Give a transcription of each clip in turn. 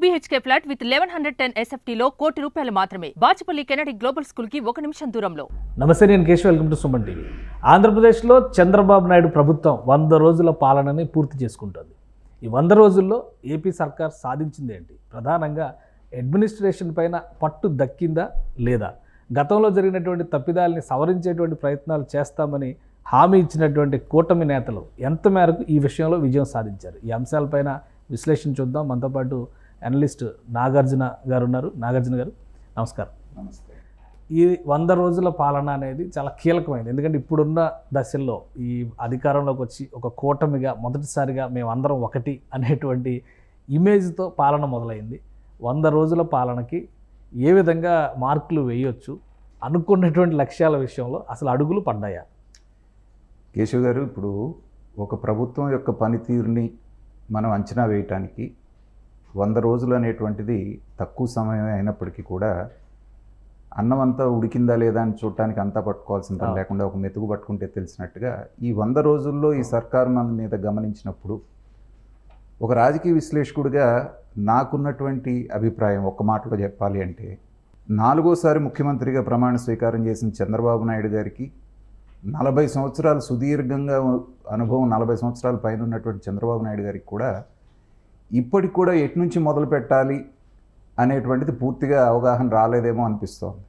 BHK flat with 1110 SFT లో ₹1 కోటి మాత్రమే. బాచిపల్లి కెనడి గ్లోబల్ స్కూల్ కి 1 నిమిషం దూరంలో. నమస్తే, నేను Keshav. Welcome to Suman TV. ఆంధ్రప్రదేశ్లో చంద్రబాబు నాయుడు ప్రభుత్వం 100 రోజుల పాలనని పూర్తి చేసుకుంటుంది. ఈ 100 రోజుల్లో ఏపీ సర్కార్ సాధించింది ఏంటి? ప్రధానంగా అడ్మినిస్ట్రేషన్ పైన పట్టు దక్కిందా లేదా? గతంలో జరిగినటువంటి తప్పిదాలని సవరించేటువంటి ప్రయత్నాలు చేస్తామని హామీ ఇచ్చినటువంటి కూటమి నేతలు ఎంత మేరకు ఈ విషయంలో విజయం సాధించారు? ఈ అంశాలపైన విశ్లేషణ చూద్దాం. మనతో పాటు అనలిస్ట్ నాగార్జున గారు ఉన్నారు. నాగార్జున గారు, నమస్కారం. నమస్తే. ఈ 100 రోజుల పాలన అనేది చాలా కీలకమైనది. ఎందుకంటే ఇప్పుడున్న దశల్లో ఈ అధికారంలోకి వచ్చి ఒక కూటమిగా మొదటిసారిగా మేమందరం ఒకటి అనేటువంటి ఇమేజ్తో పాలన మొదలైంది. 100 రోజుల పాలనకి ఏ విధంగా మార్కులు వేయొచ్చు? అనుకున్నటువంటి లక్ష్యాల విషయంలో అసలు అడుగులు పడ్డాయా? కేశవ్ గారు, ఇప్పుడు ఒక ప్రభుత్వం యొక్క పనితీరుని మనం అంచనా వేయటానికి 100 రోజులు అనేటువంటిది తక్కువ సమయం అయినప్పటికీ కూడా అన్నం అంతా ఉడికిందా లేదా అని చూడటానికి అంతా పట్టుకోవాల్సిన పని లేకుండా ఒక మెతుకు పట్టుకుంటే తెలిసినట్టుగా ఈ 100 రోజుల్లో ఈ సర్కారు మీద గమనించినప్పుడు ఒక రాజకీయ విశ్లేషకుడిగా నాకున్నటువంటి అభిప్రాయం ఒక్క మాటలో చెప్పాలి అంటే, 4వసారి ముఖ్యమంత్రిగా ప్రమాణ స్వీకారం చేసిన చంద్రబాబు నాయుడు గారికి 40 సంవత్సరాలు సుదీర్ఘంగా అనుభవం, 40 సంవత్సరాల పైన ఉన్నటువంటి చంద్రబాబు నాయుడు గారికి కూడా ఇప్పటికి కూడా ఎటు నుంచి మొదలు పెట్టాలి అనేటువంటిది పూర్తిగా అవగాహన రాలేదేమో అనిపిస్తోంది.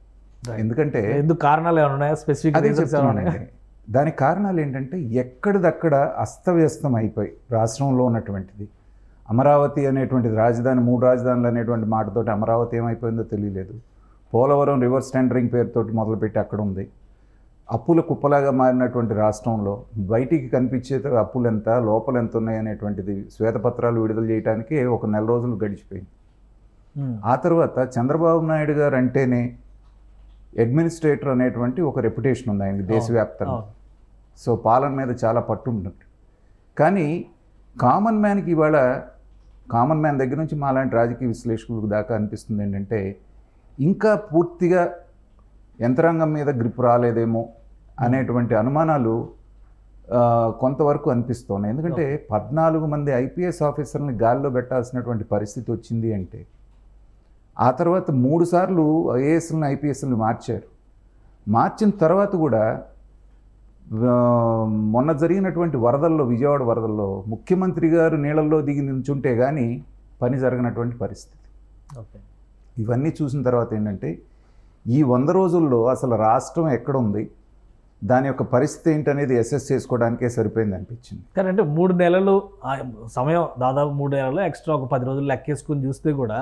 ఎందుకంటే ఎందుకు కారణాలు ఏమైనా ఉన్నాయా? స్పెసిఫిక్ దానికి కారణాలు ఏంటంటే ఎక్కడిదక్కడ అస్తవ్యస్తం అయిపోయి రాష్ట్రంలో ఉన్నటువంటిది అమరావతి అనేటువంటిది రాజధాని, 3 రాజధానులు అనేటువంటి మాటతోటి అమరావతి ఏమైపోయిందో తెలియలేదు. పోలవరం రివర్స్ టెండరింగ్ పేరుతోటి మొదలుపెట్టి అక్కడ ఉంది. అప్పుల కుప్పలాగా మారినటువంటి రాష్ట్రంలో బయటికి కనిపించే అప్పులు ఎంత, లోపల ఎంత ఉన్నాయి అనేటువంటిది శ్వేతపత్రాలు విడుదల చేయడానికి ఒక నెల రోజులు గడిచిపోయింది. ఆ తర్వాత చంద్రబాబు నాయుడు గారు అంటేనే అడ్మినిస్ట్రేటర్ అనేటువంటి ఒక రెప్యుటేషన్ ఉంది ఆయనకి దేశవ్యాప్తంగా. సో పాలన మీద చాలా పట్టు ఉన్నట్టు. కానీ కామన్ మ్యాన్కి ఇవాళ, కామన్ మ్యాన్ దగ్గర నుంచి మాలాంటి రాజకీయ విశ్లేషకులకు దాకా అనిపిస్తుంది ఏంటంటే ఇంకా పూర్తిగా యంత్రాంగం మీద గ్రిప్ రాలేదేమో అనేటువంటి అనుమానాలు కొంతవరకు అనిపిస్తున్నాయి. ఎందుకంటే 14 మంది IPS ఆఫీసర్ని గాల్లో పెట్టాల్సినటువంటి పరిస్థితి వచ్చింది అంటే, ఆ తర్వాత 3 సార్లు IASని IPSని మార్చారు. మార్చిన తర్వాత కూడా మొన్న జరిగినటువంటి వరదల్లో, విజయవాడ వరదల్లో ముఖ్యమంత్రి గారు నీళ్ళల్లో దిగి నిల్చుంటే కానీ పని జరగనటువంటి పరిస్థితి. ఇవన్నీ చూసిన తర్వాత ఏంటంటే ఈ 100 రోజుల్లో అసలు రాష్ట్రం ఎక్కడుంది, దాని యొక్క పరిస్థితి ఏంటనేది అసెస్ చేసుకోవడానికే సరిపోయింది అనిపించింది. కానీ అంటే 3 నెలలు సమయం, దాదాపు 3 నెలలు ఎక్స్ట్రా ఒక 10 రోజులు లెక్కేసుకుని చూస్తే కూడా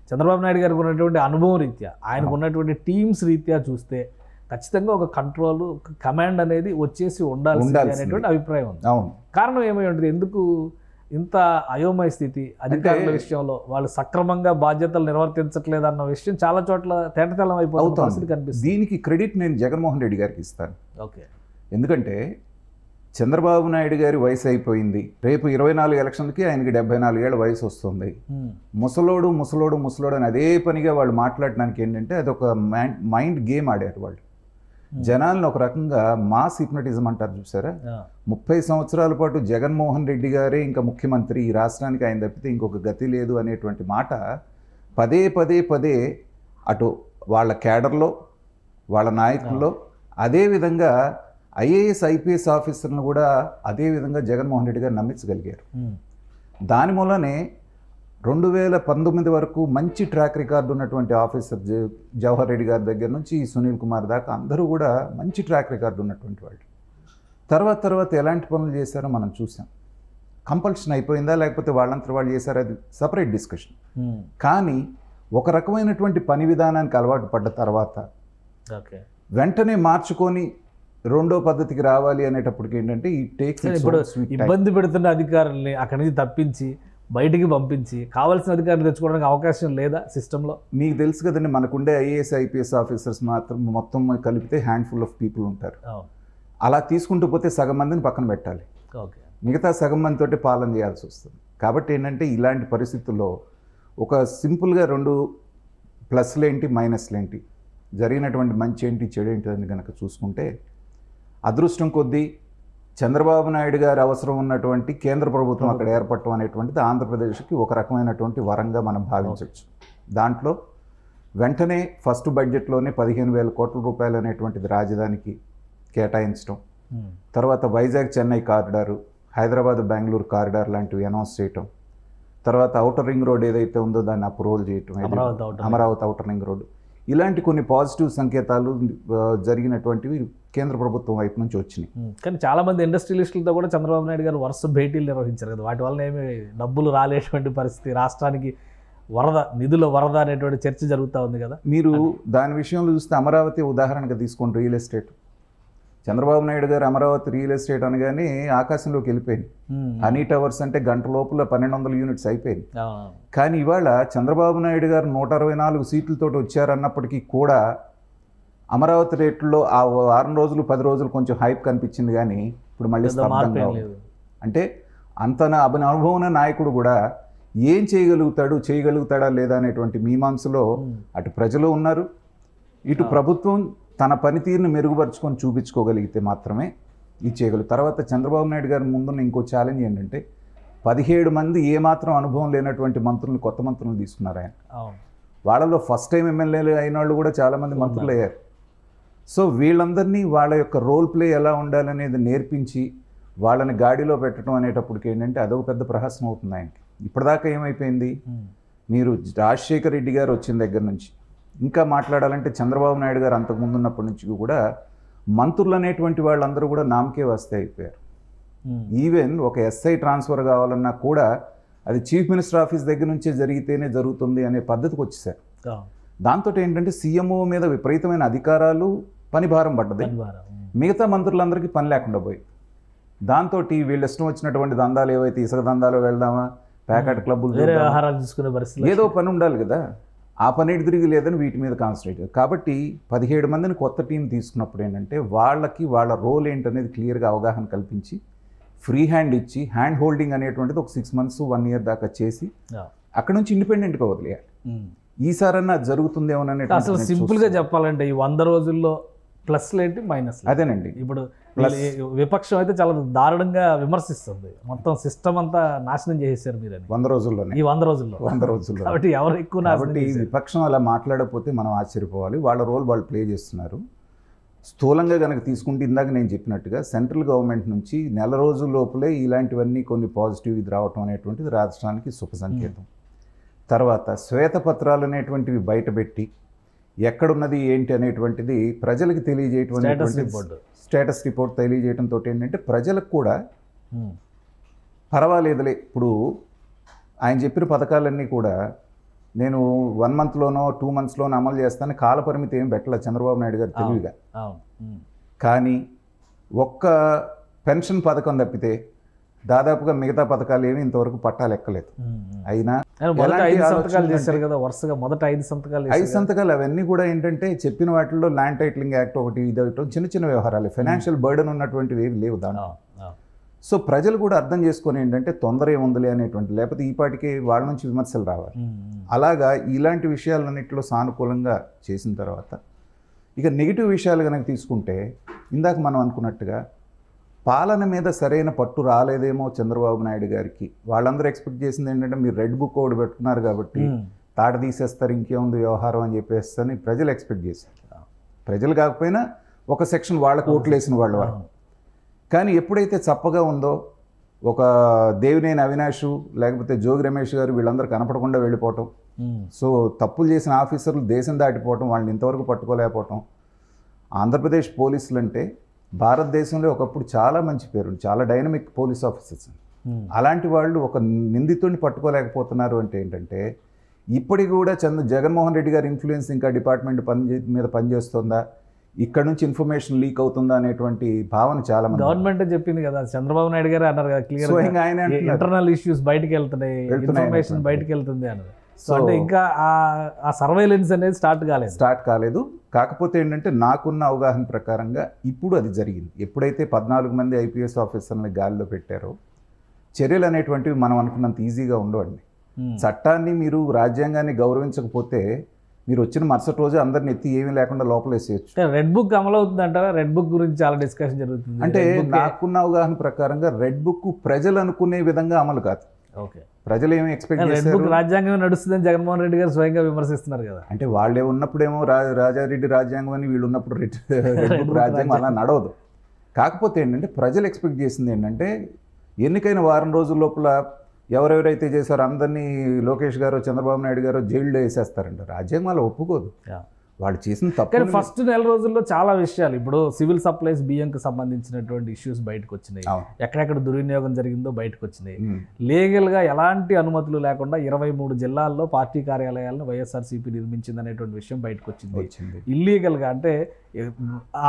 చంద్రబాబు నాయుడు గారికి ఉన్నటువంటి అనుభవం రీత్యా, ఆయనకు ఉన్నటువంటి టీమ్స్ రీత్యా చూస్తే ఖచ్చితంగా ఒక కంట్రోల్, కమాండ్ అనేది వచ్చేసి ఉండాలి అనేటువంటి అభిప్రాయం ఉంది. అవును. కారణం ఏమై ఉంటుంది? ఎందుకు ఇంత అయోమయ స్థితి? అధికారుల విషయంలో వాళ్ళు సక్రమంగా బాధ్యతలు నిర్వర్తించట్లేదు అన్న విషయం చాలా చోట్ల తేటతెల్లం అయిపోతుంది కనిపిస్తుంది. దీనికి క్రెడిట్ నేను జగన్మోహన్ రెడ్డి గారికి ఇస్తాను. ఓకే. ఎందుకంటే చంద్రబాబు నాయుడు గారి వయసు అయిపోయింది. రేపు 24 ఎలక్షన్లకి ఆయనకి 74 ఏళ్ళ వయసు వస్తుంది. ముసలోడు ముసలోడు ముసలోడు అని అదే పనిగా వాళ్ళు మాట్లాడడానికి ఏంటంటే అదొక మైండ్ గేమ్ ఆడారు వాళ్ళు. జనాలను ఒక రకంగా మాస్ హిప్నటిజం అంటారు చూసారా. 30 సంవత్సరాల పాటు జగన్మోహన్ రెడ్డి గారే ఇంకా ముఖ్యమంత్రి, ఈ రాష్ట్రానికి ఆయన తప్పితే ఇంకొక గతి లేదు అనేటువంటి మాట పదే పదే పదే అటు వాళ్ళ క్యాడర్లో, వాళ్ళ నాయకుల్లో, అదేవిధంగా IAS IPS ఆఫీసర్లను కూడా అదేవిధంగా జగన్మోహన్ రెడ్డి గారు నమ్మించగలిగారు. దాని మూలనే 2019 వరకు మంచి ట్రాక్ రికార్డు ఉన్నటువంటి ఆఫీసర్ జవహర్ రెడ్డి గారి దగ్గర నుంచి సునీల్ కుమార్ దాకా అందరూ కూడా మంచి ట్రాక్ రికార్డు ఉన్నటువంటి వాళ్ళు. తర్వాత ఎలాంటి పనులు చేశారో మనం చూసాం. కంపల్షన్ అయిపోయిందా లేకపోతే వాళ్ళంతా వాళ్ళు చేశారో అది సపరేట్ డిస్కషన్. కానీ ఒక రకమైనటువంటి పని విధానానికి అలవాటు పడ్డ తర్వాత వెంటనే మార్చుకొని రెండో పద్ధతికి రావాలి అనేటప్పటికి ఏంటంటే ఈ టేక్స్ ఇబ్బంది పెడుతున్న అధికారుల్ని అక్కడి నుంచి తప్పించి బయటికి పంపించి కావాల్సిన అధికారులు తెచ్చుకోవడానికి అవకాశం లేదా సిస్టంలో? మీకు తెలుసు కదండి, మనకుండే IAS IPS ఆఫీసర్స్ మాత్రం మొత్తం కలిపితే హ్యాండ్ఫుల్ ఆఫ్ పీపుల్ ఉంటారు. అలా తీసుకుంటూ పోతే సగం మందిని పక్కన పెట్టాలి, మిగతా సగం మందితోటి పాలన చేయాల్సి వస్తుంది. కాబట్టి ఏంటంటే ఇలాంటి పరిస్థితుల్లో ఒక సింపుల్గా 2 ప్లస్లేంటి మైనస్లేంటి, జరిగినటువంటి మంచి ఏంటి చెడు ఏంటి అని కనుక చూసుకుంటే, అదృష్టం కొద్దీ చంద్రబాబు నాయుడు గారి అవసరం ఉన్నటువంటి కేంద్ర ప్రభుత్వం అక్కడ ఏర్పడటం అనేటువంటిది ఆంధ్రప్రదేశ్కి ఒక రకమైనటువంటి వరంగా మనం భావించవచ్చు. దాంట్లో వెంటనే ఫస్ట్ బడ్జెట్లోనే 15,000 కోట్ల రూపాయలు అనేటువంటిది రాజధానికి కేటాయించడం, తర్వాత వైజాగ్ చెన్నై కారిడారు, హైదరాబాద్ బెంగళూరు కారిడార్ లాంటివి అనౌన్స్ చేయటం, తర్వాత ఔటర్ రింగ్ రోడ్ ఏదైతే ఉందో దాన్ని అప్రూవల్ చేయటం, అమరావతి ఔటర్ రింగ్ రోడ్, ఇలాంటి కొన్ని పాజిటివ్ సంకేతాలు జరిగినటువంటివి కేంద్ర ప్రభుత్వం వైపు నుంచి వచ్చినాయి. కానీ చాలామంది ఇండస్ట్రియలిస్టులతో కూడా చంద్రబాబు నాయుడు గారు వరుస భేటీలు నిర్వహించారు కదా, వాటి వల్ల ఏమి డబ్బులు రాలేటువంటి పరిస్థితి, రాష్ట్రానికి నిధుల వరద అనేటువంటి చర్చ జరుగుతూ ఉంది కదా. మీరు దాని విషయంలో చూస్తే అమరావతి ఉదాహరణగా తీసుకోండి. రియల్ ఎస్టేట్, చంద్రబాబు నాయుడు గారు అమరావతి రియల్ ఎస్టేట్ అనగానే ఆకాశంలోకి వెళ్ళిపోయింది. హనీ టవర్స్ అంటే గంట లోపల 1200 యూనిట్స్ అయిపోయింది. కానీ ఇవాళ చంద్రబాబు నాయుడు గారు 164 సీట్లతో వచ్చారన్నప్పటికీ కూడా అమరావతి రేట్లలో ఆ వారం రోజులు 10 రోజులు కొంచెం హైప్ కనిపించింది, కానీ ఇప్పుడు మళ్ళీ స్తబ్దంగా ఉంది. అంటే అంత అనుభవం నాయకుడు కూడా ఏం చేయగలుగుతాడా లేదా అనేటువంటి మీమాంసలో అటు ప్రజలు ఉన్నారు, ఇటు ప్రభుత్వం తన పనితీరును మెరుగుపరుచుకొని చూపించుకోగలిగితే మాత్రమే ఇది చేయగలరు. తర్వాత చంద్రబాబు నాయుడు గారి ముందున్న ఇంకో ఛాలెంజ్ ఏంటంటే 17 మంది ఏమాత్రం అనుభవం లేనటువంటి మంత్రులు, కొత్త మంత్రులను తీసుకున్నారు ఆయన. వాళ్ళలో ఫస్ట్ టైం ఎమ్మెల్యేలు అయిన వాళ్ళు కూడా చాలామంది మంత్రులు అయ్యారు. సో వీళ్ళందరినీ వాళ్ళ యొక్క రోల్ ప్లే ఎలా ఉండాలనేది నేర్పించి వాళ్ళని గాడిలో పెట్టడం అనేటప్పటికి ఏంటంటే అదొక పెద్ద ప్రహసనం అవుతుంది ఆయనకి. ఇప్పటిదాకా ఏమైపోయింది, మీరు రాజశేఖర రెడ్డి గారు వచ్చిన దగ్గర నుంచి ఇంకా మాట్లాడాలంటే చంద్రబాబు నాయుడు గారు అంతకుముందు ఉన్నప్పటి నుంచి కూడా మంత్రులు అనేటువంటి వాళ్ళందరూ కూడా నామకే వస్తే అయిపోయారు. ఈవెన్ ఒక ఎస్ఐ ట్రాన్స్ఫర్ కావాలన్నా కూడా అది చీఫ్ మినిస్టర్ ఆఫీస్ దగ్గర నుంచే జరిగితేనే జరుగుతుంది అనే పద్ధతికి వచ్చేసారు. దాంతో ఏంటంటే సీఎంఓ మీద విపరీతమైన అధికారాలు, పని భారం పడ్డది, మిగతా మంత్రులందరికీ పని లేకుండా పోయి, దాంతో వీళ్ళు ఇష్టం వచ్చినటువంటి దందాలు ఏవైతే ఇసుక దందాలు వెళ్దామా, ప్యాకెట్ క్లబ్బులు ఏదో పని ఉండాలి కదా, ఆ పని తిరిగి లేదని వీటి మీద కాన్సన్ట్రేట్. కాబట్టి 17 మందిని కొత్త టీం తీసుకున్నప్పుడు ఏంటంటే వాళ్ళకి వాళ్ళ రోల్ ఏంటనేది క్లియర్గా అవగాహన కల్పించి ఫ్రీ హ్యాండ్ ఇచ్చి హ్యాండ్ హోల్డింగ్ అనేటువంటిది ఒక 6 months 1 year దాకా చేసి అక్కడ నుంచి ఇండిపెండెంట్గా వదిలేయాలి. ఈసారన్నా జరుగుతుందేమోననే. అసలు సింపుల్గా చెప్పాలంటే ఈ 100 రోజుల్లో ప్లస్లు ఏంటి, మైనస్ అదేనండి. ఇప్పుడు విపక్షం అయితే చాలా దారుణంగా విమర్శిస్తుంది, మొత్తం సిస్టమ్ అంతా నాశనం చేసేసారు మీరు 100 రోజుల్లోనే, ఈ 100 రోజుల్లో కాబట్టి ఎవరు ఎక్కువ. కాబట్టి విపక్షం అలా మాట్లాడకపోతే మనం ఆశ్చర్యపోవాలి. వాళ్ళ రోల్ వాళ్ళు ప్లే చేస్తున్నారు. స్థూలంగా కనుక తీసుకుంటే ఇందాక నేను చెప్పినట్టుగా సెంట్రల్ గవర్నమెంట్ నుంచి నెల రోజుల లోపలే ఇలాంటివన్నీ కొన్ని పాజిటివ్ ఇది రావటం అనేటువంటిది రాష్ట్రానికి శుభ సంకేతం. తర్వాత శ్వేతపత్రాలు అనేటువంటివి బయటపెట్టి ఎక్కడున్నది ఏంటి అనేటువంటిది ప్రజలకు తెలియజేయటం, స్టేటస్ రిపోర్ట్ తెలియజేయడంతో ఏంటంటే ప్రజలకు కూడా పర్వాలేదులే, ఇప్పుడు ఆయన చెప్పిన పథకాలన్నీ కూడా నేను 1 monthలోనో 2 monthsలోనో అమలు చేస్తాను, కాలపరిమితి ఏం పెట్టలేదు చంద్రబాబు నాయుడు గారు తెలివిగా. కానీ ఒక్క పెన్షన్ పథకం తప్పితే దాదాపుగా మిగతా పథకాలు ఏమి ఇంతవరకు పట్టాలు ఎక్కలేదు. అయినా 5 సంతకాలు చేశారు కదా వరుసగా, మొదట 5 సంతకాలు అవన్నీ కూడా ఏంటంటే చెప్పిన వాటిల్లో ల్యాండ్ టైటిలింగ్ యాక్ట్ ఒకటి, ఇది చిన్న చిన్న వ్యవహారాలు, ఫైనాన్షియల్ బర్డెన్ ఉన్నటువంటివి ఏవి లేవు దాంట్లో. సో ప్రజలు కూడా అర్థం చేసుకొని ఏంటంటే తొందర ఏముందిలే అనేటువంటి, లేకపోతే ఈ పాటికి వాళ్ళ నుంచి విమర్శలు రావాలి. అలాగా ఇలాంటి విషయాలన్నింటిలో సానుకూలంగా చేసిన తర్వాత ఇక నెగిటివ్ విషయాలు కనుక తీసుకుంటే ఇందాక మనం అనుకున్నట్టుగా పాలన మీద సరైన పట్టు రాలేదేమో చంద్రబాబు నాయుడు గారికి. వాళ్ళందరూ ఎక్స్పెక్ట్ చేసింది ఏంటంటే మీరు రెడ్ బుక్ ఒకటి పెట్టుకున్నారు కాబట్టి తాట తీసేస్తారు, ఇంకేముంది వ్యవహారం అని చెప్పేసి ప్రజలు ఎక్స్పెక్ట్ చేశారు. ప్రజలు కాకపోయినా ఒక సెక్షన్ వాళ్ళకు ఓట్లు వేసిన వాళ్ళ వరకు. కానీ ఎప్పుడైతే చప్పగా ఉందో ఒక దేవినేని అవినాష్ లేకపోతే జోగి రమేష్ గారు వీళ్ళందరూ కనపడకుండా వెళ్ళిపోవటం, సో తప్పులు చేసిన ఆఫీసర్లు దేశం దాటిపోవటం, వాళ్ళని ఇంతవరకు పట్టుకోలేకపోవటం. ఆంధ్రప్రదేశ్ పోలీసులు అంటే భారతదేశంలో ఒకప్పుడు చాలా మంచి పేరు, చాలా డైనమిక్ పోలీస్ ఆఫీసర్స్. అలాంటి వాళ్ళు ఒక నిందితుడిని పట్టుకోలేకపోతున్నారు అంటే ఏంటంటే ఇప్పటికి కూడా జగన్మోహన్ రెడ్డి గారి ఇన్ఫ్లుయెన్స్ ఇంకా డిపార్ట్మెంట్ మీద పనిచేస్తుందా, ఇక్కడ నుంచి ఇన్ఫర్మేషన్ లీక్ అవుతుందా అనేటువంటి భావన చాలా మంది. గవర్నమెంట్ చెప్పింది కదా, చంద్రబాబు నాయుడు గారు అన్నారు కదా క్లియర్, ఇంటర్నల్ ఇష్యూస్ బయటకు వెళ్తున్నాయి, ఇన్ఫర్మేషన్ బయటకు వెళ్తుంది అన్నది. సో అంటే ఇంకా ఆ సర్వైలెన్స్ అనేది స్టార్ట్ కాలేదు. కాకపోతే ఏంటంటే నాకున్న అవగాహన ప్రకారంగా ఇప్పుడు అది జరిగింది. ఎప్పుడైతే 14 మంది ఐపీఎస్ ఆఫీసర్లని గాలిలో పెట్టారో చర్యలు అనేటువంటివి మనం అనుకున్నంత ఈజీగా ఉండవండి. చట్టాన్ని మీరు రాజ్యాంగాన్ని గౌరవించకపోతే మీరు వచ్చిన మరుసటి రోజు అందరిని ఎత్తి ఏమీ లేకుండా లోపల వేసేయచ్చు. రెడ్ బుక్ అమలు అవుతుంది అంటారా? రెడ్ బుక్ గురించి చాలా డిస్కషన్ జరుగుతుంది. అంటే నాకున్న అవగాహన ప్రకారంగా రెడ్ బుక్ ప్రజలు అనుకునే విధంగా అమలు కాదు. ఓకే, ప్రజలు ఏమి ఎక్స్పెక్ట్ రెడ్ చేశారు? బుక్ రాజ్యాంగం నడుస్తుందని జగన్మోహన్ రెడ్డి గారు స్వయంగా విమర్శిస్తున్నారు కదా. అంటే వాళ్ళే ఉన్నప్పుడేమో రాజారెడ్డి రాజ్యాంగం అని, వీళ్ళు ఉన్నప్పుడు రెడ్ బుక్ రాజ్యాంగం అలా నడవదు. కాకపోతే ఏంటంటే ప్రజలు ఎక్స్పెక్ట్ చేసింది ఏంటంటే ఎన్నికైన వారం రోజుల లోపల ఎవరెవరైతే చేశారో అందరినీ లోకేష్ గారు చంద్రబాబు నాయుడు గారు జైల్లో వేసేస్తారంట. రాజ్యాంగం అలా ఒప్పుకోదు. వాళ్ళు చేసిన తప్పు. కానీ ఫస్ట్ నెల రోజుల్లో చాలా విషయాలు, ఇప్పుడు సివిల్ సప్లైస్ బియ్యంకి సంబంధించినటువంటి ఇష్యూస్ బయటకు వచ్చినాయి, ఎక్కడెక్కడ దుర్వినియోగం జరిగిందో బయటకు వచ్చినాయి. లీగల్గా ఎలాంటి అనుమతులు లేకుండా 23 జిల్లాల్లో పార్టీ కార్యాలయాలను వైఎస్ఆర్సీపీ నిర్మించింది అనేటువంటి విషయం బయటకు వచ్చింది. ఇల్లీగల్గా అంటే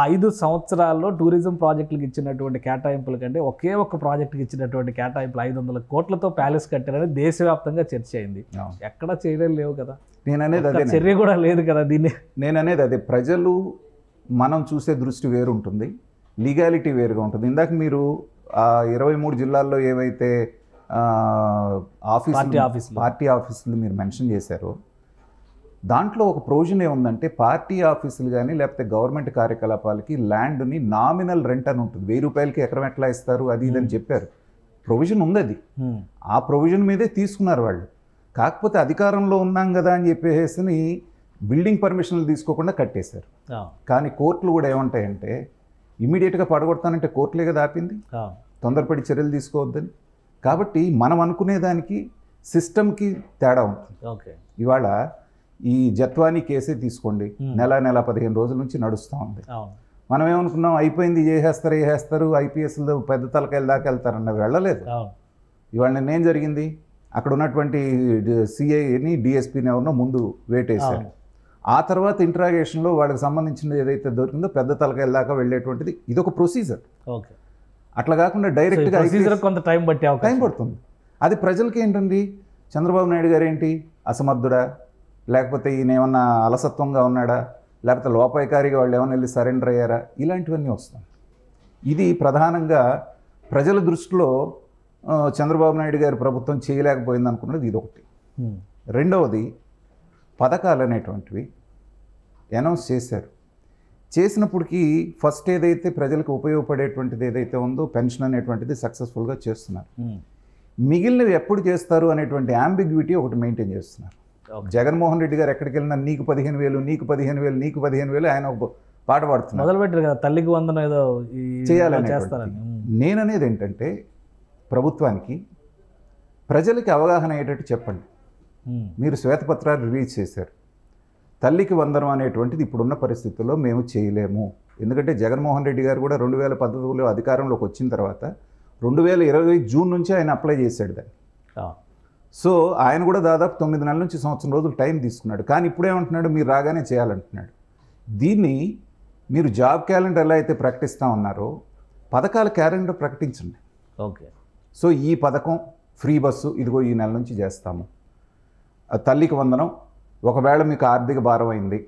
5 సంవత్సరాల్లో టూరిజం ప్రాజెక్టులకు ఇచ్చినటువంటి కేటాయింపుల కంటే ఒకే ఒక్క ప్రాజెక్టుకి ఇచ్చినటువంటి కేటాయింపులు 500 కోట్లతో ప్యాలెస్ కట్టారని దేశవ్యాప్తంగా చర్చ అయింది. ఎక్కడా చేయడం లేవు కదా. నేననేది అదే, చర్య కూడా లేదు కదా దీన్ని. నేననేది అదే, ప్రజలు మనం చూసే దృష్టి వేరు ఉంటుంది, లీగాలిటీ వేరుగా ఉంటుంది. ఇందాక మీరు 23 జిల్లాల్లో ఏవైతే పార్టీ ఆఫీసులు మీరు మెన్షన్ చేశారో దాంట్లో ఒక ప్రొవిజన్ ఏముందంటే పార్టీ ఆఫీసులు కానీ లేకపోతే గవర్నమెంట్ కార్యకలాపాలకి ల్యాండ్ని నామినల్ రెంట్ అని ఉంటుంది. 1000 రూపాయలకి ఎకరం ఎట్లా ఇస్తారు అది ఇదని చెప్పారు. ప్రొవిజన్ ఉంది అది. ఆ ప్రొవిజన్ మీదే తీసుకున్నారు వాళ్ళు. కాకపోతే అధికారంలో ఉన్నాం కదా అని చెప్పేసి బిల్డింగ్ పర్మిషన్లు తీసుకోకుండా కట్టేశారు. కానీ కోర్టులు కూడా ఏమంటాయంటే ఇమీడియట్గా పడగొడతానంటే కోర్టులే కదా ఆపింది, తొందరపడి చర్యలు తీసుకోవద్దని. కాబట్టి మనం అనుకునేదానికి సిస్టమ్కి తేడా ఉంటుంది. ఓకే, ఇవాళ ఈ జత్వానీ కేసే తీసుకోండి, నెల 15 రోజుల నుంచి నడుస్తూ ఉంది. మనం ఏమనుకున్నాం అయిపోయింది, చేసేస్తారు ఐపీఎస్లో పెద్ద తలకాయల దాకా వెళ్తారన్న వెళ్ళలేదు. ఇవాళ నిన్నేం జరిగింది, అక్కడ ఉన్నటువంటి సిఐని డిఎస్పీని ఎవరినో ముందు వేటేశారు. ఆ తర్వాత ఇంట్రాగేషన్లో వాళ్ళకి సంబంధించిన ఏదైతే దొరికిందో పెద్ద తలకాయల దాకా వెళ్ళేటువంటిది ఇదొక ప్రొసీజర్. ఓకే, అట్లా కాకుండా డైరెక్ట్గా కొంత టైం పడుతుంది. అది ప్రజలకి ఏంటండి, చంద్రబాబు నాయుడు గారు ఏంటి అసమర్థుడా, లేకపోతే ఈయన ఏమన్నా అలసత్వంగా ఉన్నాడా, లేకపోతే లోపాయకారిగా వాళ్ళు ఏమైనా వెళ్ళి సరెండర్ అయ్యారా, ఇలాంటివన్నీ వస్తాయి. ఇది ప్రధానంగా ప్రజల దృష్టిలో చంద్రబాబు నాయుడు గారి ప్రభుత్వం చేయలేకపోయింది అనుకున్నది ఇదొకటి. రెండవది పథకాలు అనేటువంటివి అనౌన్స్ చేశారు. చేసినప్పటికీ ఫస్ట్ ఏదైతే ప్రజలకు ఉపయోగపడేటువంటిది ఏదైతే ఉందో పెన్షన్ అనేటువంటిది సక్సెస్ఫుల్గా చేస్తున్నారు. మిగిలినవి ఎప్పుడు చేస్తారు అనేటువంటి యాంబిగ్విటీ ఒకటి మెయింటైన్ చేస్తున్నారు. జగన్మోహన్ రెడ్డి గారు ఎక్కడికి వెళ్ళినా నీకు 15,000 నీకు 15,000 నీకు 15,000 ఆయన ఒక పాట పాడుతున్నారు, మొదలుపెట్టారు కదా తల్లికి వందనం ఏదో చేయాలని. నేననేది ఏంటంటే ప్రభుత్వానికి ప్రజలకి అవగాహన అయ్యేటట్టు చెప్పండి. మీరు శ్వేతపత్రాలు రిలీజ్ చేశారు, తల్లికి వందనం అనేటువంటిది ఇప్పుడున్న పరిస్థితుల్లో మేము చేయలేము. ఎందుకంటే జగన్మోహన్ రెడ్డి గారు కూడా 2014లో అధికారంలోకి వచ్చిన తర్వాత 2020 జూన్ నుంచి ఆయన అప్లై చేశాడు దాన్ని. సో ఆయన కూడా దాదాపు 9 నెలల నుంచి సంవత్సరం రోజులు టైం తీసుకున్నాడు. కానీ ఇప్పుడేమంటున్నాడు, మీరు రాగానే చేయాలంటున్నాడు. దీన్ని మీరు జాబ్ క్యాలెండర్ ఎలా అయితే ప్రకటిస్తూ ఉన్నారో పథకాల క్యాలెండర్ ప్రకటించండి. ఓకే, సో ఈ పథకం ఫ్రీ బస్సు ఇదిగో ఈ నెల నుంచి చేస్తాము, తల్లికి వందనం ఒకవేళ మీకు ఆర్థిక భారం అయింది,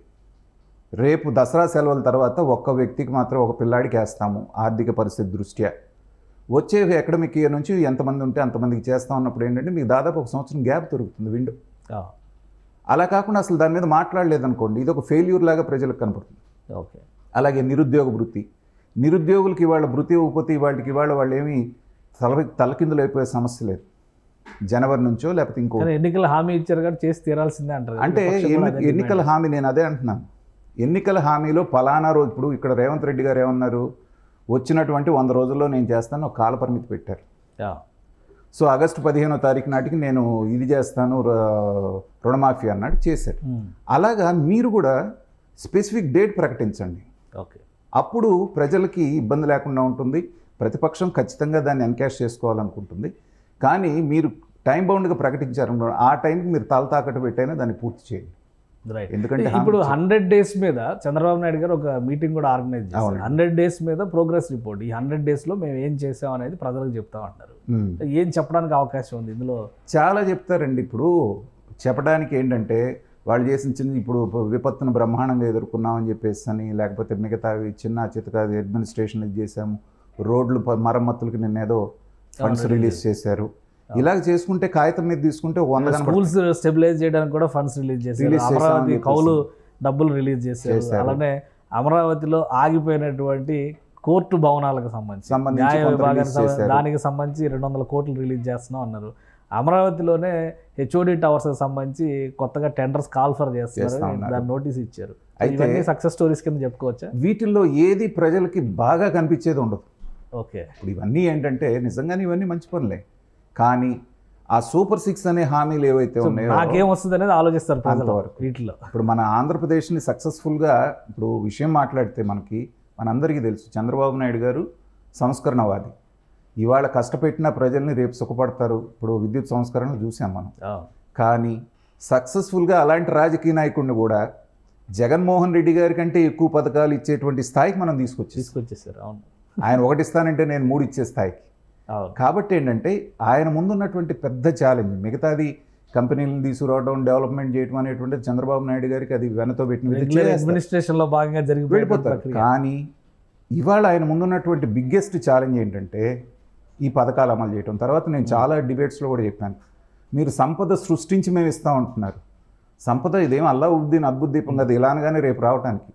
రేపు దసరా సెలవుల తర్వాత ఒక్క వ్యక్తికి మాత్రం ఒక పిల్లాడికి వేస్తాము ఆర్థిక పరిస్థితి దృష్ట్యా, వచ్చే అకాడమిక్ ఇయర్ నుంచి ఎంతమంది ఉంటే అంతమందికి చేస్తాం అన్నప్పుడు ఏంటంటే మీకు దాదాపు 1 సంవత్సరం గ్యాప్ దొరుకుతుంది విండో. అలా కాకుండా అసలు దాని మీద మాట్లాడలేదనుకోండి ఇది ఒక ఫెయిల్యూర్ లాగా ప్రజలకు కనపడుతుంది. ఓకే, అలాగే నిరుద్యోగ వృత్తి, నిరుద్యోగులకి ఇవాళ వృత్తి ఇవ్వకపోతే ఇవాళ వాళ్ళు ఏమీ తలకిందులు అయిపోయే సమస్య లేదు. జనవరి నుంచో లేకపోతే ఇంకో ఎన్నికల హామీ ఇచ్చారు కాబట్టి చేసి తీరాల్సిందే అంటారు. అంటే ఎన్నికల హామీ, నేను అదే అంటున్నాను, ఎన్నికల హామీలో ఫలానా రోజు, ఇప్పుడు ఇక్కడ రేవంత్ రెడ్డి గారు ఏమన్నారు, వచ్చినటువంటి 100 రోజుల్లో నేను చేస్తాను ఒక కాల పరిమితి పెట్టారు. సో ఆగస్టు 15వ తారీఖు నాటికి నేను ఇది చేస్తాను రుణమాఫీ అన్నాడు, చేశారు. అలాగా మీరు కూడా స్పెసిఫిక్ డేట్ ప్రకటించండి. ఓకే, అప్పుడు ప్రజలకి ఇబ్బంది లేకుండా ఉంటుంది, ప్రతిపక్షం ఖచ్చితంగా దాన్ని ఎన్కాష్ చేసుకోవాలనుకుంటుంది. కానీ మీరు టైం బౌండ్గా ప్రకటించారు, ఆ టైంకి మీరు తల తాకట్టు పెట్టైనా దాన్ని పూర్తి చేయండి. ఎందుకంటే ఇప్పుడు 100 days మీద చంద్రబాబు నాయుడు గారు ఒక మీటింగ్ కూడా ఆర్గనైజ్ చేశారు. 100 days మీద ప్రోగ్రెస్ రిపోర్ట్, ఈ 100 daysలో మేము ఏం చేసాం అనేది ప్రజలకు చెప్తాం అంటారు. ఏం చెప్పడానికి అవకాశం ఉంది ఇందులో? చాలా చెప్తారండి. ఇప్పుడు చెప్పడానికి ఏంటంటే వాళ్ళు చేసిన చిన్న, ఇప్పుడు విపత్తును బ్రహ్మాండంగా ఎదుర్కొన్నామని చెప్పేసి అని, లేకపోతే మిగతా చిన్న చితక అడ్మినిస్ట్రేషన్ చేశాము, రోడ్లు మరమ్మతులకి నిన్నేదో ఫండ్స్ రిలీజ్ చేశారు, ఇలాగ చేసుకుంటే కాగితం మీద తీసుకుంటే 100 స్కూల్స్ స్టెబిలైజ్ చేయడానికి కూడా ఫండ్స్ రిలీజ్ చేశారు. అమరావతి కౌలు డబ్బులు రిలీజ్ చేశారు. అలానే అమరావతిలో ఆగిపోయినటువంటి కోర్టు భవనాలకు సంబంధించి న్యాయ విభాగానికి దానికి సంబంధించి 200 కోట్లు రిలీజ్ చేస్తున్నాం అన్నారు. అమరావతిలోనే హెచ్ఓడి టవర్స్కి సంబంధించి కొత్తగా టెండర్స్ కాల్ఫర్ చేస్తున్నారు, దాని నోటీస్ ఇచ్చారు. ఇవన్నీ సక్సెస్ స్టోరీస్ కింద చెప్పుకోవచ్చా? వీటిల్లో ఏది ప్రజలకి బాగా కనిపించేది ఉండదు. ఓకే, ఇప్పుడు ఇవన్నీ ఏంటంటే నిజంగానే ఇవన్నీ మంచి పనులే, కానీ ఆ సూపర్ 6 అనే హామీలు ఏవైతే ఉన్నాయో నాకేం వస్తుంది అనేది ఆలోచిస్తారు అంతవరకు. వీటిలో ఇప్పుడు మన ఆంధ్రప్రదేశ్ని సక్సెస్ఫుల్గా ఇప్పుడు విషయం మాట్లాడితే మనందరికీ తెలుసు, చంద్రబాబు నాయుడు గారు సంస్కరణవాది. ఇవాళ కష్టపెట్టిన ప్రజల్ని రేపు సుఖపడతారు. ఇప్పుడు విద్యుత్ సంస్కరణలు చూసాం మనం. కానీ సక్సెస్ఫుల్గా అలాంటి రాజకీయ నాయకుడిని కూడా జగన్మోహన్ రెడ్డి గారి కంటే ఎక్కువ పథకాలు ఇచ్చేటువంటి స్థాయికి మనం తీసుకొచ్చేసారు. అవును, ఆయన 1 ఇస్తానంటే నేను 3 ఇచ్చే స్థాయికి. కాబట్టి ఏంటంటే ఆయన ముందున్నటువంటి పెద్ద ఛాలెంజ్ మిగతాది కంపెనీలను తీసుకురావడం, డెవలప్మెంట్ చేయడం అనేటువంటిది చంద్రబాబు నాయుడు గారికి అది వెనతో పెట్టిన అడ్మినిస్ట్రేషన్లో భాగంగా వెళ్ళిపోతారు. కానీ ఇవాళ ఆయన ముందున్నటువంటి బిగ్గెస్ట్ ఛాలెంజ్ ఏంటంటే ఈ పథకాలు అమలు చేయడం. తర్వాత నేను చాలా డిబేట్స్లో కూడా చెప్పాను, మీరు సంపద సృష్టించి మేము ఇస్తామంటున్నారు. సంపద ఇదేం అల్లావుద్దీన్ అద్భుత దీపం కదా, ఇలా అనగానే రేపు రావడానికి.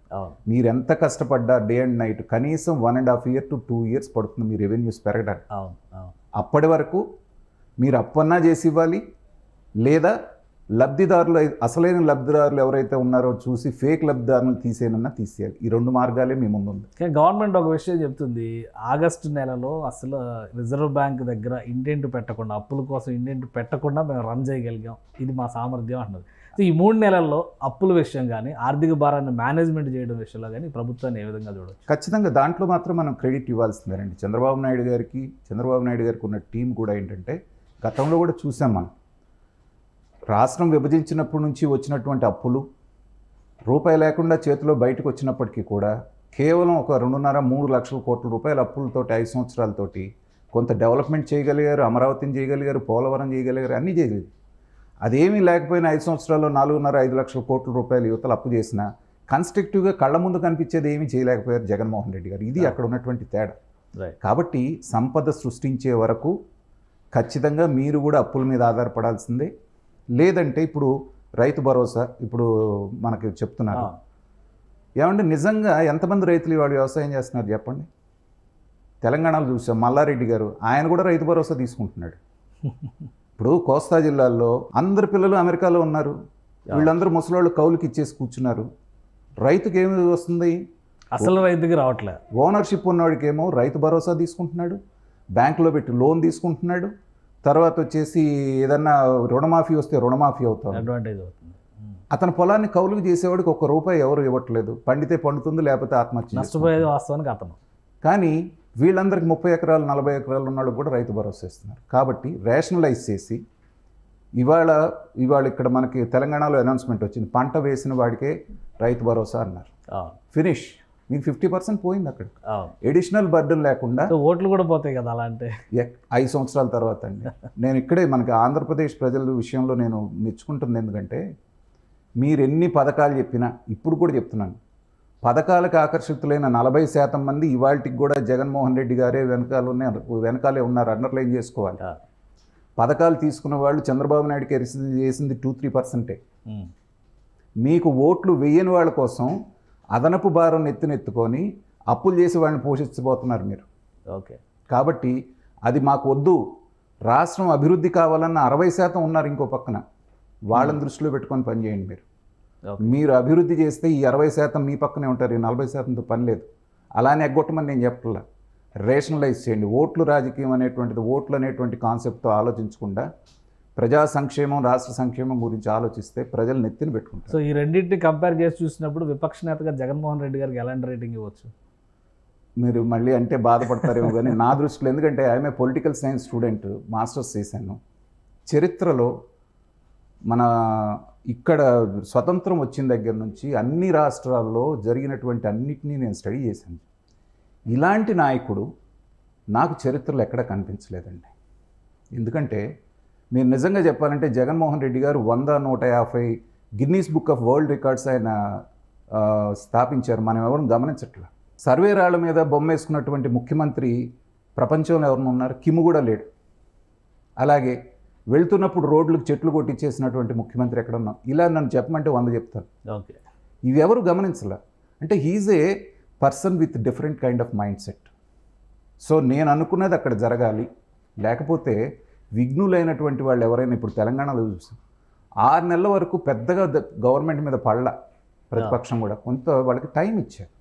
మీరు ఎంత కష్టపడ్డా డే అండ్ నైట్ కనీసం 1.5 years to 2 years పడుతుంది మీ రెవెన్యూస్ పెరగడానికి. అప్పటి వరకు మీరు అప్పన్నా చేసి ఇవ్వాలి, లేదా లబ్ధిదారులు అసలైన లబ్ధిదారులు ఎవరైతే ఉన్నారో చూసి ఫేక్ లబ్ధిదారులను తీసేయాలి. ఈ 2 మార్గాలే మీ ముందు ఉంది. గవర్నమెంట్ ఒక విషయం చెప్తుంది, ఆగస్టు నెలలో అసలు రిజర్వ్ బ్యాంక్ దగ్గర ఇండెంట్ పెట్టకుండా, అప్పుల కోసం ఇండెంట్ పెట్టకుండా మేము రన్ చేయగలిగాం, ఇది మా సామర్థ్యం అంటున్నారు. ఈ 3 నెలల్లో అప్పుల విషయం కానీ ఆర్థిక భారాన్ని మేనేజ్మెంట్ చేయడం విషయంలో కానీ ప్రభుత్వాన్ని ఏ విధంగా చూడవచ్చు? ఖచ్చితంగా దాంట్లో మాత్రం మనం క్రెడిట్ ఇవ్వాల్సిందేనండి. చంద్రబాబు నాయుడు గారికి ఉన్న టీం కూడా ఏంటంటే గతంలో కూడా చూసాం మనం, రాష్ట్రం విభజించినప్పటి నుంచి వచ్చినటువంటి అప్పులు రూపాయి లేకుండా చేతిలో బయటకు వచ్చినప్పటికీ కూడా కేవలం ఒక 2.5-3 లక్షల కోట్ల రూపాయల అప్పులతోటి 5 సంవత్సరాలతోటి కొంత డెవలప్మెంట్ చేయగలిగారు, అమరావతిని చేయగలిగారు, పోలవరం చేయగలిగారు, అన్నీ చేయగలిగారు. అదేమీ లేకపోయినా 5 సంవత్సరాల్లో 4.5 లక్షల కోట్ల రూపాయల యువతలు అప్పు చేసినా కన్స్ట్రక్టివ్గా కళ్ళ ముందు కనిపించేది ఏమీ చేయలేకపోయారు జగన్మోహన్ రెడ్డి గారు. ఇది అక్కడ ఉన్నటువంటి తేడా. కాబట్టి సంపద సృష్టించే వరకు ఖచ్చితంగా మీరు కూడా అప్పుల మీద ఆధారపడాల్సిందే. లేదంటే ఇప్పుడు రైతు భరోసా ఇప్పుడు మనకి చెప్తున్నారు, ఏమంటే నిజంగా ఎంతమంది రైతులు ఇవాళ వ్యవసాయం చేస్తున్నారు చెప్పండి? తెలంగాణలో చూసాం మల్లారెడ్డి గారు, ఆయన కూడా రైతు భరోసా తీసుకుంటున్నాడు. ఇప్పుడు కోస్తా జిల్లాల్లో అందరి పిల్లలు అమెరికాలో ఉన్నారు, వీళ్ళందరూ ముసలోళ్ళు కౌలుకి ఇచ్చేసి కూర్చున్నారు. రైతుకి ఏమి వస్తుంది? అసలు రైతుకి రావట్లే. ఓనర్షిప్ ఉన్నవాడికేమో రైతు భరోసా తీసుకుంటున్నాడు, బ్యాంకులో పెట్టి లోన్ తీసుకుంటున్నాడు, తర్వాత వచ్చేసి ఏదన్నా రుణమాఫీ వస్తే రుణమాఫీ అవుతాడు, అడ్వాంటేజ్ అవుతుంది. అతని పొలాన్ని కౌలుకు చేసేవాడికి ₹1 ఎవరు ఇవ్వట్లేదు, పండితే పండుతుంది లేకపోతే ఆత్మహత్య నష్టపోయేది వాస్తవానికి అతను. కానీ వీళ్ళందరికీ 30 ఎకరాలు 40 ఎకరాలు ఉన్న వాళ్ళకి కూడా రైతు భరోసా ఇస్తున్నారు. కాబట్టి రేషనలైజ్ చేసి ఇవాళ ఇక్కడ మనకి తెలంగాణలో అనౌన్స్మెంట్ వచ్చింది, పంట వేసిన వాడికే రైతు భరోసా అన్నారు. ఫినిష్, మీకు 50% పోయింది అక్కడ. ఎడిషనల్ బర్డన్ లేకుండా ఓట్లు కూడా పోతాయి కదా అలా అంటే 5 సంవత్సరాల తర్వాత అండి. నేను ఇక్కడే మనకి ఆంధ్రప్రదేశ్ ప్రజల విషయంలో నేను మెచ్చుకుంటుంది, ఎందుకంటే మీరు ఎన్ని పథకాలు చెప్పినా ఇప్పుడు కూడా చెప్తున్నాను, పథకాలకు ఆకర్షితులైన 40% మంది ఇవాళకి కూడా జగన్మోహన్ రెడ్డి గారే వెనకాలే ఉన్నారు. అండర్లైన్ చేసుకోవాలి. పథకాలు తీసుకున్న వాళ్ళు చంద్రబాబు నాయుడుకి చేసింది 2-3%. మీకు ఓట్లు వేయని వాళ్ళ కోసం అదనపు భారం నెత్తినెత్తుకొని అప్పులు చేసి వాళ్ళని పోషించబోతున్నారు మీరు. ఓకే, కాబట్టి అది మాకు వద్దు. రాష్ట్రం అభివృద్ధి కావాలన్న 60% ఉన్నారు ఇంకో పక్కన, వాళ్ళని దృష్టిలో పెట్టుకొని పనిచేయండి. మీరు అభివృద్ధి చేస్తే ఈ 60% మీ పక్కనే ఉంటారు, ఈ 40%తో పని లేదు. అలానే ఎగ్గొట్టమని నేను చెప్పట్లా, రేషనలైజ్ చేయండి. ఓట్లు రాజకీయం అనేటువంటిది, ఓట్లు అనేటువంటి కాన్సెప్ట్తో ఆలోచించకుండా ప్రజా సంక్షేమం, రాష్ట్ర సంక్షేమం గురించి ఆలోచిస్తే ప్రజలు నెత్తిని పెట్టుకుంటారు. సో ఈ రెండింటిని కంపేర్ చేసి చూసినప్పుడు విపక్ష నేతగా జగన్మోహన్ రెడ్డి గారికి ఎలాంటి రేటింగ్ ఇవ్వచ్చు? మీరు మళ్ళీ అంటే బాధపడతారేమో కానీ నా దృష్టిలో, ఎందుకంటే I'm a political science student, masters చేశాను. చరిత్రలో మన ఇక్కడ స్వతంత్రం వచ్చిన దగ్గర నుంచి అన్ని రాష్ట్రాల్లో జరిగినటువంటి అన్నిటినీ నేను స్టడీ చేశాను. ఇలాంటి నాయకుడు నాకు చరిత్రలో ఎక్కడ కనిపించలేదండి. ఎందుకంటే మీరు నిజంగా చెప్పాలంటే జగన్మోహన్ రెడ్డి గారు 100-150 Guinness book of world records ఆయన స్థాపించారు. మనం ఎవరు గమనించట్లా. సర్వే రాళ్ల మీద బొమ్మ వేసుకున్నటువంటి ముఖ్యమంత్రి ప్రపంచంలో ఎవరిని ఉన్నారు? కిమ్ కూడా లేడు. అలాగే వెళ్తున్నప్పుడు రోడ్లకు చెట్లు కొట్టించేసినటువంటి ముఖ్యమంత్రి ఎక్కడ ఉన్నాం? ఇలా నన్ను చెప్పమంటే 100 చెప్తాను. ఓకే. ఇవి ఎవరు గమనించలే. అంటే he's a person with different kind of mindset. So నేను అనుకున్నది అక్కడ జరగాలి. లేకపోతే విఘ్నులైనటువంటి వాళ్ళు ఎవరైనా ఇప్పుడు తెలంగాణలో చూసాం 6 నెలల వరకు పెద్దగా గవర్నమెంట్ మీద పడల ప్రతిపక్షం కూడా, కొంత వాళ్ళకి టైం ఇచ్చారు.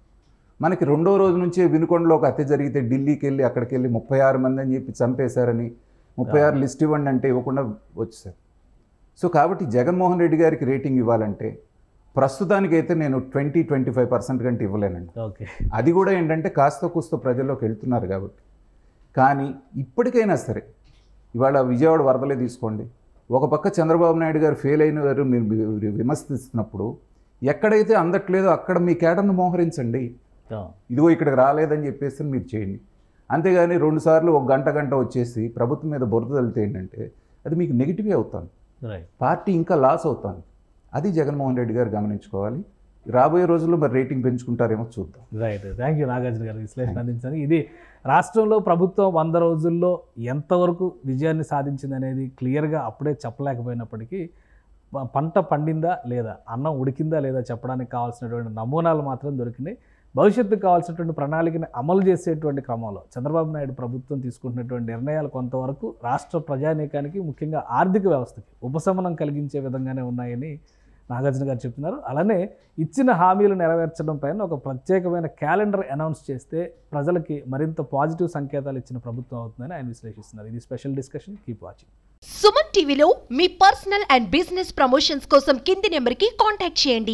మనకి రెండో రోజు నుంచే వినుకొండలో ఒక హత్య జరిగితే ఢిల్లీకి వెళ్ళి అక్కడికి వెళ్ళి 36 మంది అని చెప్పి చంపేశారని 36 లిస్ట్ ఇవ్వండి అంటే ఇవ్వకుండా వచ్చేసారు. సో కాబట్టి జగన్మోహన్ రెడ్డి గారికి రేటింగ్ ఇవ్వాలంటే ప్రస్తుతానికైతే నేను 20-25% కంటే ఇవ్వలేనండి. ఓకే. అది కూడా ఏంటంటే కాస్త కూస్త ప్రజల్లోకి వెళ్తున్నారు కాబట్టి. కానీ ఇప్పటికైనా సరే ఇవాళ విజయవాడ వరదలే తీసుకోండి, ఒక పక్క చంద్రబాబు నాయుడు గారు ఫెయిల్ అయిన వారు మీరు విమర్శిస్తున్నప్పుడు ఎక్కడైతే అందట్లేదో అక్కడ మీ కేడర్ను మోహరించండి. ఇదిగో ఇక్కడికి రాలేదని చెప్పేసి మీరు చేయండి. అంతేగాని 2 సార్లు ఒక గంట వచ్చేసి ప్రభుత్వం మీద బురద తల్లితే ఏంటంటే అది మీకు నెగిటివే అవుతాను, పార్టీ ఇంకా లాస్ అవుతాను. అది జగన్మోహన్ రెడ్డి గారు గమనించుకోవాలి. రాబోయే రోజుల్లో మరి రేటింగ్ పెంచుకుంటారేమో చూద్దాం. రైట్. థ్యాంక్ యూ నాగార్జున గారు విశ్లేషణ అందించడానికి. ఇది రాష్ట్రంలో ప్రభుత్వం 100 రోజుల్లో ఎంతవరకు విజయాన్ని సాధించింది అనేది క్లియర్గా అప్పుడే చెప్పలేకపోయినప్పటికీ పంట పండిందా లేదా, అన్నం ఉడికిందా లేదా చెప్పడానికి కావాల్సినటువంటి నమూనాలు మాత్రం దొరికినాయి. భవిష్యత్తుకు కావాల్సినటువంటి ప్రణాళికని అమలు చేసేటువంటి క్రమంలో చంద్రబాబు నాయుడు ప్రభుత్వం తీసుకుంటున్నటువంటి నిర్ణయాలు కొంతవరకు రాష్ట్ర ప్రజానీకానికి ముఖ్యంగా ఆర్థిక వ్యవస్థకి ఉపశమనం కలిగించే విధంగానే ఉన్నాయని నాగార్జున గారు చెప్తున్నారు. అలానే ఇచ్చిన హామీలు నెరవేర్చడం పైన ఒక ప్రత్యేకమైన క్యాలెండర్ అనౌన్స్ చేస్తే ప్రజలకి మరింత పాజిటివ్ సంకేతాలు ఇచ్చిన ప్రభుత్వం అవుతుందని ఆయన విశ్లేషిస్తున్నారు. ఇది special discussion. Keep watching. Suman టీవీలో మీ పర్సనల్ అండ్ బిజినెస్ ప్రమోషన్స్ కోసం కింది నెంబర్కి కాంటాక్ట్ చేయండి.